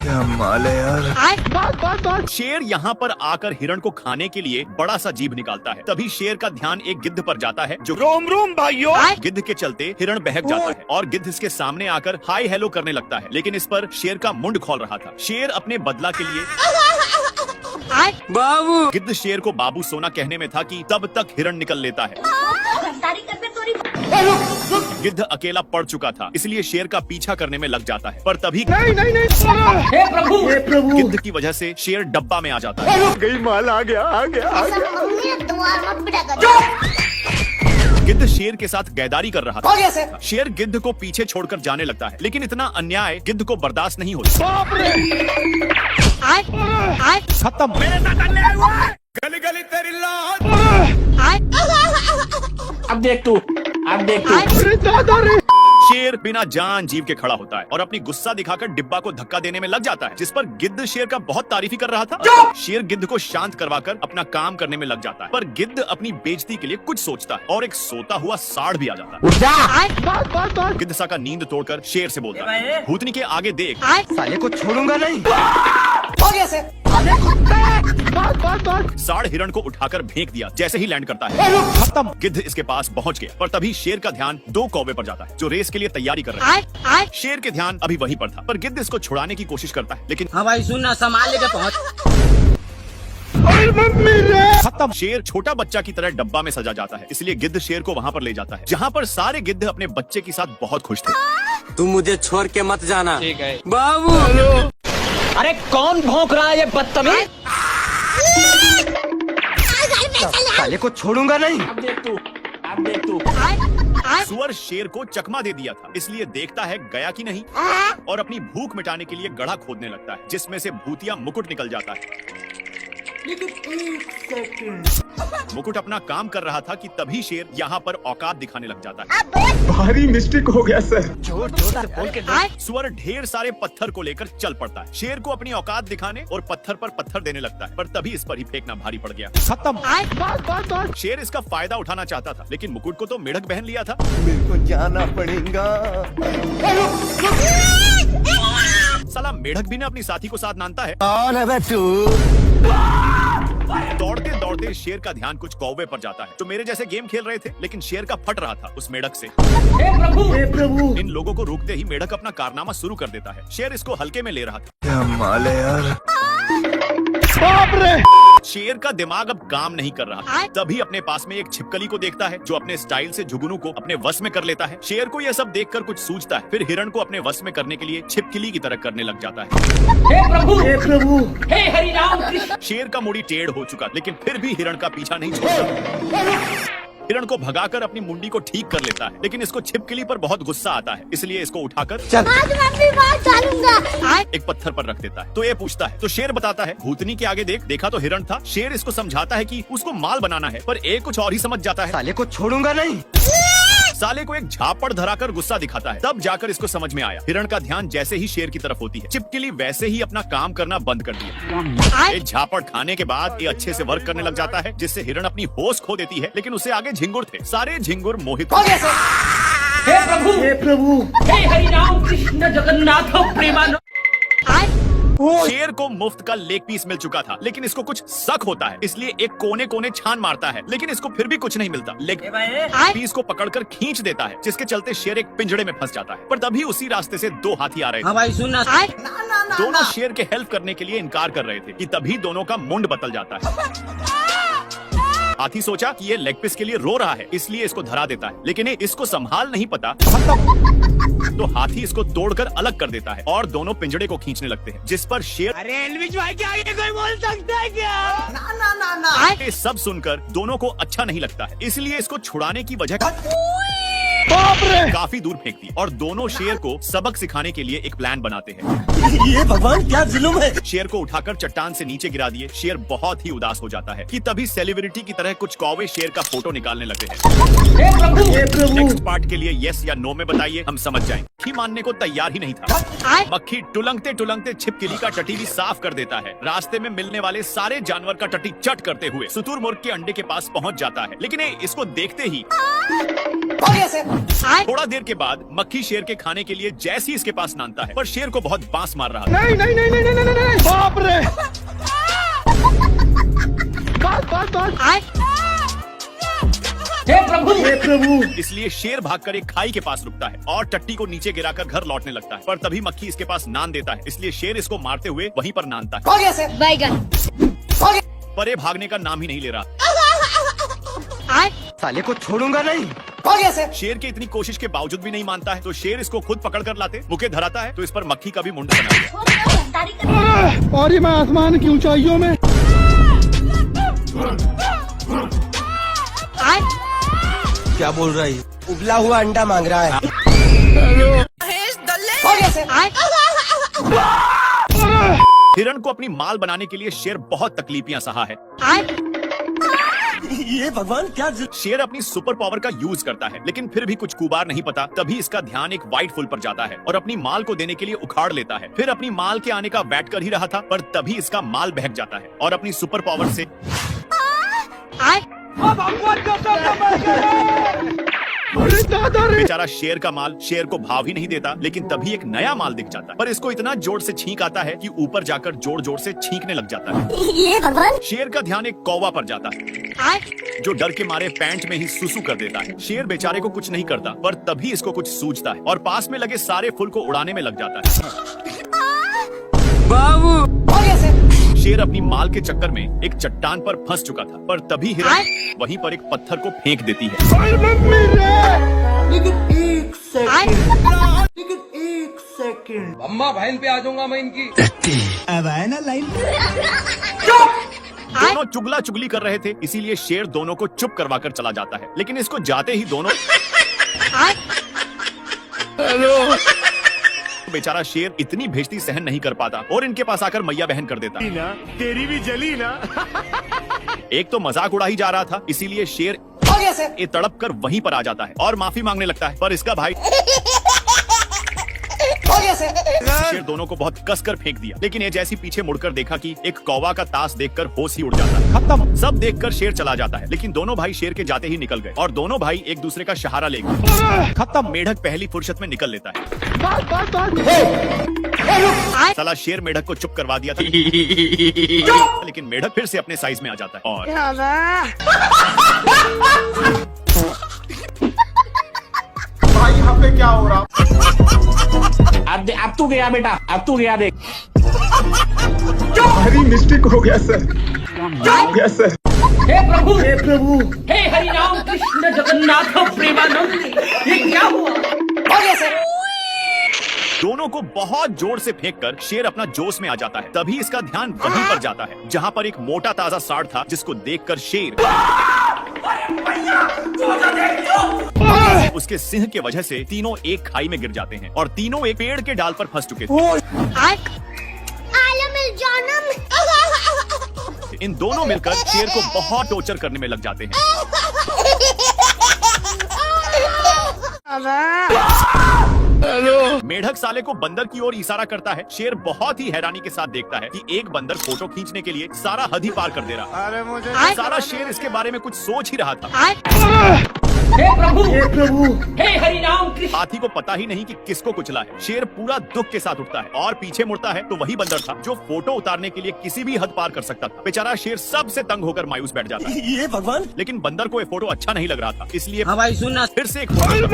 क्या माल है यार। शेर यहाँ पर आकर हिरण को खाने के लिए बड़ा सा जीभ निकालता है। तभी शेर का ध्यान एक गिद्ध पर जाता है जो रोम रोम भाइयों। गिद्ध के चलते हिरण बहक जाता है और गिद्ध इसके सामने आकर हाय हेलो करने लगता है, लेकिन इस पर शेर का मुंड खोल रहा था। शेर अपने बदला के लिए बाबू गिद्ध शेर को बाबू सोना कहने में था कि तब तक हिरण निकल लेता है। गिद्ध अकेला पड़ चुका था, इसलिए शेर का पीछा करने में लग जाता है, पर तभी नहीं हे प्रभु गिद्ध की वजह से शेर डब्बा में आ जाता है। गई माल आ गया। गिद्ध शेर के साथ गैदारी कर रहा था। शेर गिद्ध को पीछे छोड़कर जाने लगता है, लेकिन इतना अन्याय गिद्ध को बर्दाश्त नहीं होता। खत्म। गली गली तेरी लात। अब देख तू शेर बिना जान जीव के खड़ा होता है और अपनी गुस्सा दिखाकर डिब्बा को धक्का देने में लग जाता है, जिस पर गिद्ध शेर का बहुत तारीफी कर रहा था। शेर गिद्ध को शांत करवाकर अपना काम करने में लग जाता है, पर गिद्ध अपनी बेइज्जती के लिए कुछ सोचता है और एक सोता हुआ सांड भी आ जाता है। गिद्ध सा का नींद तोड़कर शेर से बोलता है, भूतनी के आगे देख, साले को छोड़ूंगा नहीं। सांड हिरण को उठाकर फेंक दिया। जैसे ही लैंड करता है खत्म। गिद्ध इसके पास पहुंच गया, पर तभी शेर का ध्यान दो कौवे पर जाता है जो रेस के लिए तैयारी कर रहे हैं। शेर के ध्यान अभी वहीं पर था, पर गिद्ध इसको छुड़ाने की कोशिश करता है, लेकिन हाँ भाई सुन ना, संभाल लेके पहुँच। खत्म। शेर छोटा बच्चा की तरह डब्बा में सजा जाता है, इसलिए गिद्ध शेर को वहाँ पर ले जाता है, जहाँ पर सारे गिद्ध अपने बच्चे के साथ बहुत खुश थे। तू मुझे छोड़ के मत जाना। ठीक है बाबू। अरे कौन भौंक रहा है ये बदतमीज? साले को छोड़ूंगा नहीं। अब देख तू सुअर शेर को चकमा दे दिया था, इसलिए देखता है गया कि नहीं, और अपनी भूख मिटाने के लिए गड्ढा खोदने लगता है, जिसमें से भूतिया मुकुट निकल जाता है। मुकुट अपना काम कर रहा था कि तभी शेर यहाँ पर औकात दिखाने लग जाता है। भारी मिस्टेक हो गया सर। सुअर ढेर सारे पत्थर को लेकर चल पड़ता है। शेर को अपनी औकात दिखाने और पत्थर पर पत्थर देने लगता है, पर तभी इस पर ही फेंकना भारी पड़ गया। खत्म। शेर इसका फायदा उठाना चाहता था, लेकिन मुकुट को तो मेढक बहन लिया था। मेरे को जाना पड़ेगा। साला मेढक भी ने अपनी साथी को साथ नानता है। कौन है बे तू? दौड़ते दौड़ते शेर का ध्यान कुछ कौवे पर जाता है जो मेरे जैसे गेम खेल रहे थे, लेकिन शेर का फट रहा था उस मेढक से। हे प्रभु इन लोगों को रोकते ही मेढक अपना कारनामा शुरू कर देता है। शेर इसको हल्के में ले रहा था। क्या माल है यार। शेर का दिमाग अब काम नहीं कर रहा। तभी अपने पास में एक छिपकली को देखता है जो अपने स्टाइल से जुगनू को अपने वश में कर लेता है। शेर को यह सब देखकर कुछ सूझता है, फिर हिरण को अपने वश में करने के लिए छिपकली की तरह करने लग जाता है। हे प्रभु हे हरि राम कृष्ण। शेर का मुड़ी टेढ़ हो चुका, लेकिन फिर भी हिरण का पीछा नहीं छोड़ता। हिरण को भगाकर अपनी मुंडी को ठीक कर लेता है, लेकिन इसको छिपकली पर बहुत गुस्सा आता है, इसलिए इसको उठाकर एक पत्थर पर रख देता है। तो ये पूछता है, तो शेर बताता है, भूतनी के आगे देख। देखा तो हिरण था। शेर इसको समझाता है कि उसको माल बनाना है, पर एक कुछ और ही समझ जाता है। साले को छोड़ूंगा नहीं। साले को एक झापड़ धराकर गुस्सा दिखाता है, तब जाकर इसको समझ में आया। हिरण का ध्यान जैसे ही शेर की तरफ होती है, छिपकली वैसे ही अपना काम करना बंद कर दिया। एक झापड़ खाने के बाद ये अच्छे से वर्क करने लग जाता है, जिससे हिरण अपनी होश खो देती है, लेकिन उससे आगे झिंगुर थे। सारे झिंगुर मोहित हो गए। हे प्रभु हे हरि राम कृष्ण जगन्नाथ प्रेमानंद। शेर को मुफ्त का लेग पीस मिल चुका था, लेकिन इसको कुछ शक होता है, इसलिए एक कोने कोने छान मारता है, लेकिन इसको फिर भी कुछ नहीं मिलता। लेग पीस को पकड़कर खींच देता है, जिसके चलते शेर एक पिंजड़े में फंस जाता है। पर तभी उसी रास्ते से दो हाथी आ रहे हाँ थे। भाई सुन ना। दोनों शेर के हेल्प करने के लिए इनकार कर रहे थे कि तभी दोनों का मुंड बदल जाता है। हाथी सोचा कि ये लेग पीस के लिए रो रहा है, इसलिए इसको धरा देता है, लेकिन ये इसको संभाल नहीं पता। तो हाथी इसको तोड़कर अलग कर देता है और दोनों पिंजड़े को खींचने लगते हैं, जिस पर शेर अरे एलविश भाई के आगे कोई बोल सकता है क्या? ना। ये सब सुनकर दोनों को अच्छा नहीं लगता है, इसलिए इसको छुड़ाने की वजह काफी दूर फेंक दी और दोनों शेर को सबक सिखाने के लिए एक प्लान बनाते हैं। ये भगवान क्या जुल्म है। शेर को उठाकर चट्टान से नीचे गिरा दिए। शेर बहुत ही उदास हो जाता है कि तभी सेलिब्रिटी की तरह कुछ कौवे शेर का फोटो निकालने लगते हैं। हे प्रभु नेक्स्ट पार्ट के लिए यस या नो में बताइए, हम समझ जाएंगे। मक्खी मानने को तैयार ही नहीं था। मक्खी टुलंगते टुलंगते छिपकली का टटी भी साफ कर देता है। रास्ते में मिलने वाले सारे जानवर का टटी चट करते हुए सुतुर मुर्ग के अंडे के पास पहुंच जाता है, लेकिन इसको देखते ही थोड़ा देर के बाद मक्खी शेर के खाने के लिए जैसी इसके पास नानता है, पर शेर को बहुत बांस मार रहा था। नहीं नहीं नहीं नहीं नहीं नहीं बाप रे बस हे प्रभु इसलिए शेर भागकर एक खाई के पास रुकता है और टट्टी को नीचे गिराकर घर लौटने लगता है। पर तभी मक्खी इसके पास नान देता है, इसलिए शेर इसको मारते हुए वहीं पर नानता है। हो गया सर बैगन पर ये भागने का नाम ही नहीं ले रहा। साले को छोड़ूंगा नहीं। हो गया सर शेर की इतनी कोशिश के बावजूद भी नहीं मानता है, तो शेर इसको खुद पकड़ कर लाते मुके धराता है, तो इस पर मक्खी का भी मुंड बना दिया। और ये मैं आसमान की ऊंचाइयों में। क्या बोल रहा है? उबला हुआ अंडा मांग रहा है। हो गया सर हिरण को अपनी माल बनाने के लिए शेर बहुत तकलीफियां सहा है। ये भगवान क्या शेर अपनी सुपर पावर का यूज करता है, लेकिन फिर भी कुछ कुबार नहीं पता। तभी इसका ध्यान एक व्हाइट फुल पर जाता है और अपनी माल को देने के लिए उखाड़ लेता है। फिर अपनी माल के आने का वेट कर ही रहा था, पर तभी इसका माल बहक जाता है और अपनी सुपर पावर से बेचारा शेर का माल शेर को भाव ही नहीं देता। लेकिन तभी एक नया माल दिख जाता है, पर इसको इतना जोर से छींक आता है कि ऊपर जाकर जोर जोर से छींकने लग जाता है। ये भगवान शेर का ध्यान एक कौवा पर जाता है, जो डर के मारे पैंट में ही सुसु कर देता है। शेर बेचारे को कुछ नहीं करता, पर तभी इसको कुछ सूझता है और पास में लगे सारे फूल को उड़ाने में लग जाता है। बाबू हो गया सर शेर अपनी माल के चक्कर में एक चट्टान पर फंस चुका था, पर तभी हिरण वहीं पर एक पत्थर को फेंक देती है। अम्मा बहन पे आ जाऊंगा मैं इनकी। अब आया ना लाइन। दोनों चुगला चुगली कर रहे थे, इसीलिए शेर दोनों को चुप करवा कर चला जाता है। लेकिन इसको जाते ही दोनों बेचारा शेर इतनी भेजती सहन नहीं कर पाता और इनके पास आकर मैया बहन कर देता। तेरी भी जली ना। एक तो मजाक उड़ा ही जा रहा था, इसीलिए शेर हो गया सर ये तड़प कर वहीं पर आ जाता है और माफी मांगने लगता है। पर इसका भाई हो गया सर शेर दोनों को बहुत कसकर फेंक दिया। लेकिन ये जैसी पीछे मुड़कर देखा कि एक कौवा का ताश देखकर होश ही उड़ जाता है। खत्म। सब देखकर शेर चला जाता है, लेकिन दोनों भाई शेर के जाते ही निकल गए और दोनों भाई एक दूसरे का सहारा ले गए। खत्म। मेढक पहली फुर्सत में निकल लेता है। साला शेर मेढक को चुप करवा दिया था, लेकिन मेढक फिर से अपने साइज में आ जाता है और भाई यहाँ पे क्या हो रहा? अब तू गया बेटा, अब तू गया देख। भारी मिस्टेक हो गया सर। हो गया सर। हे प्रभु प्रभु हे हरि राम कृष्ण जगन्नाथ प्रेमानंद, ये क्या हुआ? हो गया सर दोनों को बहुत जोर से फेंककर शेर अपना जोश में आ जाता है। तभी इसका ध्यान वहीं पर जाता है जहां पर एक मोटा ताजा सांड था, जिसको देखकर शेर उसके सिंह के वजह से तीनों एक खाई में गिर जाते हैं और तीनों एक पेड़ के डाल पर फंस चुके थे। इन दोनों मिलकर शेर को बहुत टॉर्चर करने में लग जाते हैं। मेढक साले को बंदर की ओर इशारा करता है। शेर बहुत ही हैरानी के साथ देखता है कि एक बंदर फोटो खींचने के लिए सारा हद ही पार कर दे रहा। अरे मुझे सारा शेर इसके बारे में कुछ सोच ही रहा था। हे प्रभु हे हरि राम कृष्ण। हाथी को पता ही नहीं कि किसको कुचला है। शेर पूरा दुख के साथ उठता है और पीछे मुड़ता है तो वही बंदर था जो फोटो उतारने के लिए किसी भी हद पार कर सकता था। बेचारा शेर सबसे तंग होकर मायूस बैठ जाता है। ये भगवान। लेकिन बंदर को ये फोटो अच्छा नहीं लग रहा था, इसलिए हाँ भाई सुनना फिर से एक फोटो